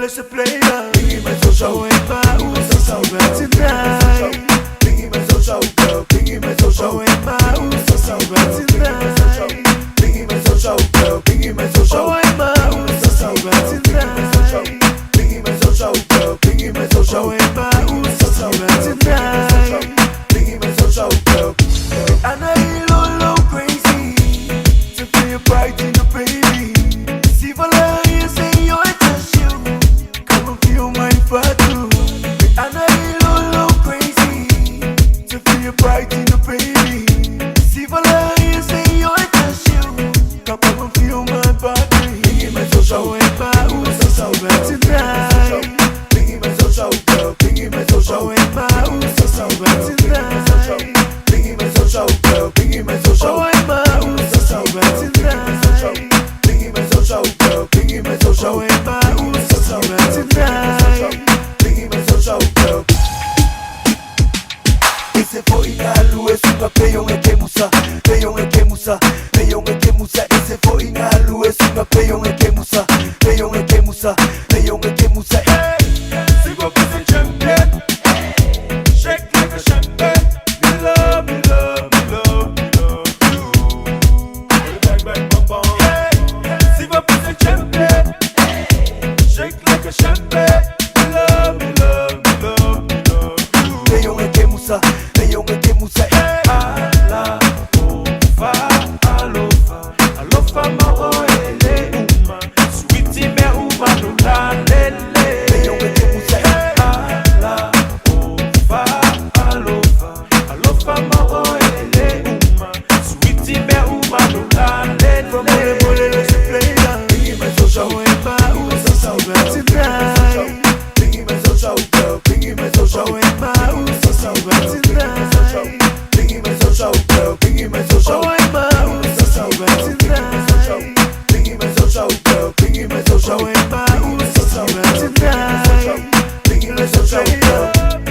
laisser player. Biggie my social, ain't my ooh so tonight. Biggie my social, girl. Biggie my social, ain't my ooh so tonight. Biggie my social, girl. Biggie my social, ain't my ooh so tonight. Biggie my social, girl. Biggie my social, ain't my ooh so tonight. Biggie my social, girl. And I low crazy to feel your pride in your baby. See for love, you say you I touch you. Come and feel my fatu. And I low crazy to feel your pride in your baby. See for love, you say you I touch you. Come and feel my body. Biggie my social, ain't my ooh so tonight. Biggie my social, girl. Biggie my social, ain't my ooh so tonight. Biggie my social, girl. Biggie my social, ain't my ooh so tonight. Biggie my social, girl. Biggie my social, ain't my ooh so tonight. Biggie my social, girl. Ese foi na lua, esse papel é que musa, papel é que musa, papel é que musa. Esse foi na lua, esse papel é que musa, papel é que musa, papel é que musa. See what was a champion, shake like a champagne. Me love, me love, me love, me love you. Bang bang bang bang. See what was a champion, shake like a champagne. Me love, me love, me love, me love you. Papel é que musa, papel é que musa. Alofa maro ele uma, sweetie me uma no la lele. Papel é que musa. Alofa maro ele uma, sweetie me uma no la From lele. mole laisser player. Biggie my social, ain't my ooh so tonight. Biggie my social, girl. Biggie my social, ain't my ooh so tonight. Biggie my social, girl. Biggie my social, ain't my ooh so tonight. Biggie my social, girl. Biggie my social, ain't my ooh so tonight. Biggie my social, girl.